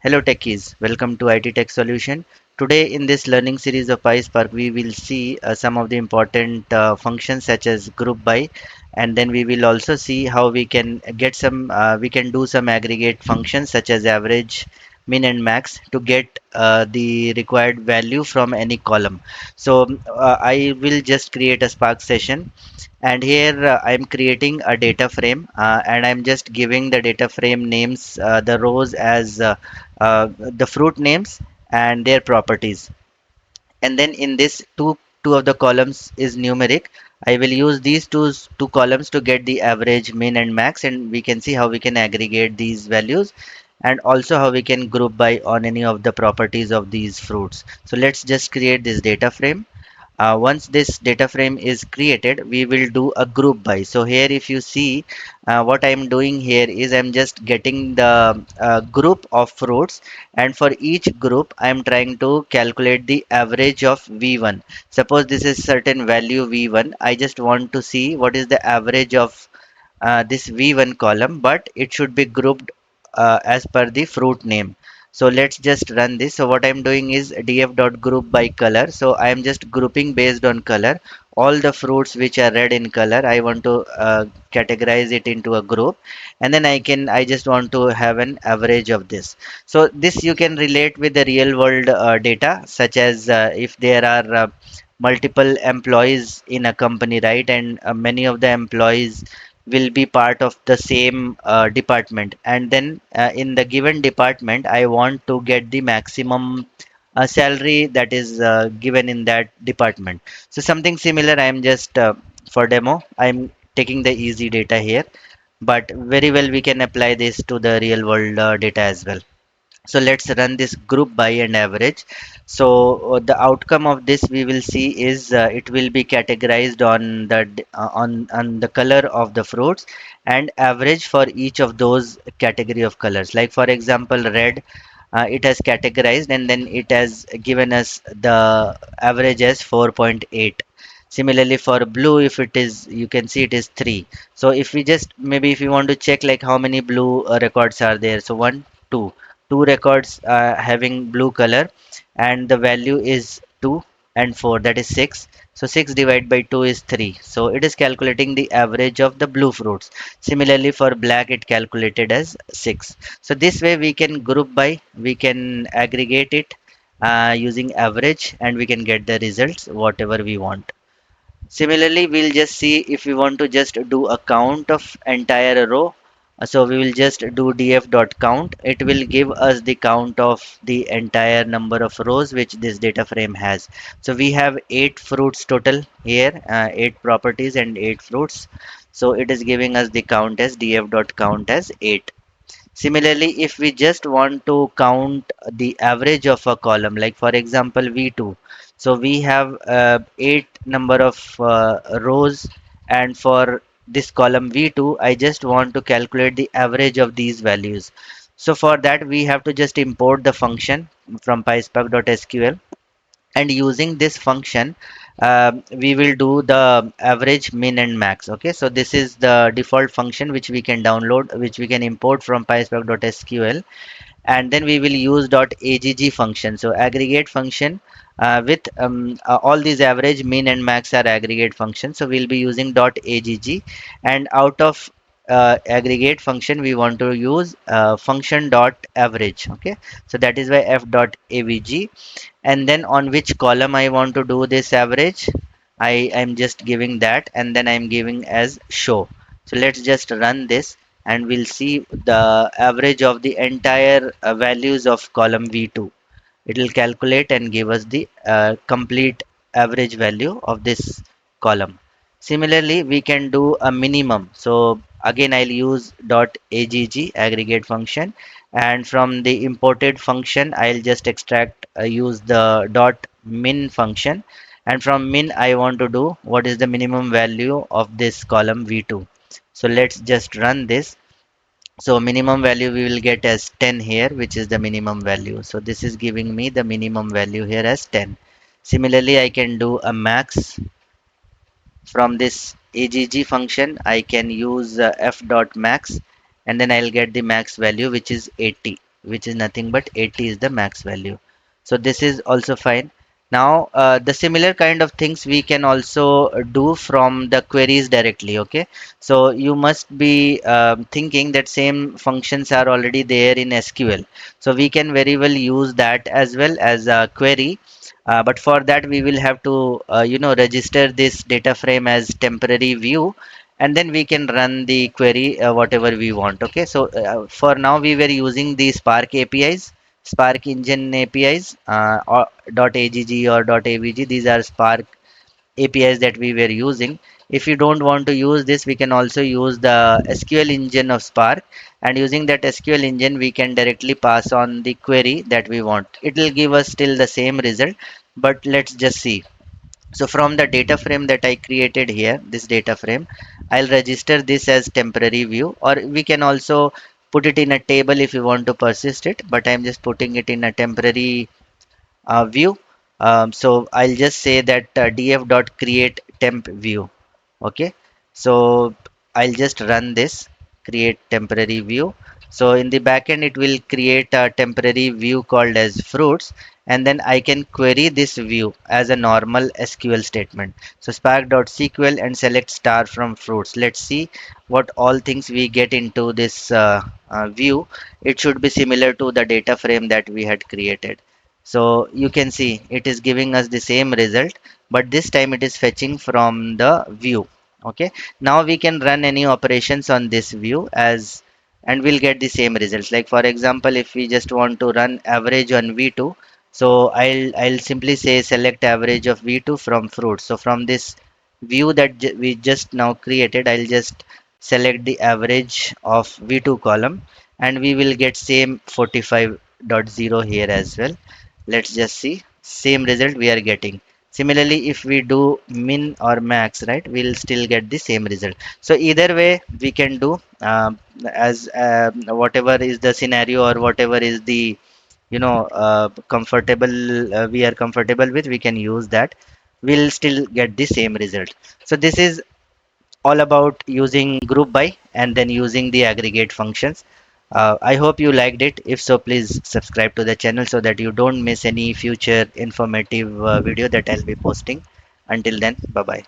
Hello techies, welcome to IT Tech Solution. Today in this learning series of PySpark, we will see some of the important functions such as group by, and then we will also see how we can get we can do some aggregate functions such as average, min and max to get the required value from any column. So I will just create a Spark session, and here I'm creating a data frame, and I'm just giving the data frame names, the rows as the fruit names and their properties. And then in this two of the columns is numeric. I will use these two columns to get the average, min and max, and we can see how we can aggregate these values and also how we can group by on any of the properties of these fruits. So let's just create this data frame. Once this data frame is created, we will do a group by. So here if you see, what I'm doing here is I'm just getting the group of fruits, and for each group I'm trying to calculate the average of v1. Suppose this is certain value v1, I just want to see what is the average of this v1 column, but it should be grouped as per the fruit name. So let's just run this. So what I'm doing is df.group by color. So I am just grouping based on color all the fruits which are red in color. I want to categorize it into a group, and then I just want to have an average of this. So this you can relate with the real world data, such as if there are multiple employees in a company, right? And many of the employees will be part of the same department, and then in the given department I want to get the maximum salary that is given in that department. So something similar, I am just for demo I'm taking the easy data here, but very well we can apply this to the real world data as well. So let's run this group by and average. So the outcome of this we will see is it will be categorized on on the color of the fruits and average for each of those category of colors. Like for example, red, it has categorized and then it has given us the average as 4.8. Similarly for blue, if it is, you can see it is 3. So if we just, maybe if you want to check like how many blue records are there, so one, two records having blue color, and the value is 2 and 4, that is 6. So 6 divided by 2 is 3. So it is calculating the average of the blue fruits. Similarly for black, it calculated as 6. So this way we can group by, we can aggregate it using average, and we can get the results whatever we want. Similarly, we'll just see if we want to just do a count of entire row. So we will just do df.count. It will give us the count of the entire number of rows which this data frame has. So we have 8 fruits total here, 8 properties and 8 fruits. So it is giving us the count as df.count as 8. Similarly, if we just want to count the average of a column, like for example v2, so we have 8 number of rows, and for this column v2 I just want to calculate the average of these values. So for that we have to just import the function from PySpark.sql, and using this function we will do the average, min and max. Okay, so this is the default function which we can download, which we can import from PySpark.sql, and then we will use .agg function, so aggregate function with all these average, min and max are aggregate functions, so we'll be using .agg, and out of aggregate function we want to use function .average. Okay, so that is why f.avg, and then on which column I want to do this average, I am just giving that, and then I'm giving as show. So let's just run this, and we'll see the average of the entire values of column v2. It will calculate and give us the complete average value of this column. Similarly, we can do a minimum. So again I'll use .agg aggregate function, and from the imported function I'll just extract use the .min function, and from min I want to do what is the minimum value of this column v2. So let's just run this. So minimum value we will get as 10 here, which is the minimum value. So this is giving me the minimum value here as 10. Similarly, I can do a max. From this agg function I can use f.max, and then I'll get the max value which is 80. which is nothing but 80 is the max value. So this is also fine. Now the similar kind of things we can also do from the queries directly. Okay, so you must be thinking that same functions are already there in SQL, so we can very well use that as well as a query. But for that we will have to register this data frame as temporary view, and then we can run the query whatever we want. Okay, so for now we were using the Spark APIs, Spark Engine APIs, or .agg or .avg. These are Spark APIs that we were using. If you don't want to use this, we can also use the SQL engine of Spark, and using that SQL engine we can directly pass on the query that we want. It will give us still the same result, but let's just see. So from the data frame that I created here, this data frame, I'll register this as temporary view, or we can also put it in a table if you want to persist it, but I'm just putting it in a temporary view. So I'll just say that df dot create temp view. Okay, so I'll just run this create temporary view. So in the backend it will create a temporary view called as fruits, and then I can query this view as a normal SQL statement. So spark.sql and select star from fruits. Let's see what all things we get into this view. It should be similar to the data frame that we had created. So you can see it is giving us the same result, but this time it is fetching from the view. Okay, now we can run any operations on this view as, and we'll get the same results. Like for example, if we just want to run average on v2, so I'll simply say select average of v2 from fruit. So from this view that we just now created, I'll just select the average of v2 column, and we will get same 45.0 here as well. Let's just see same result we are getting. Similarly, if we do min or max, right, we'll still get the same result. So either way we can do, as whatever is the scenario or whatever is the comfortable, we are comfortable with, we can use that. We'll still get the same result. So this is all about using group by and then using the aggregate functions. I hope you liked it. If so, please subscribe to the channel so that you don't miss any future informative video that I'll be posting. Until then, bye bye.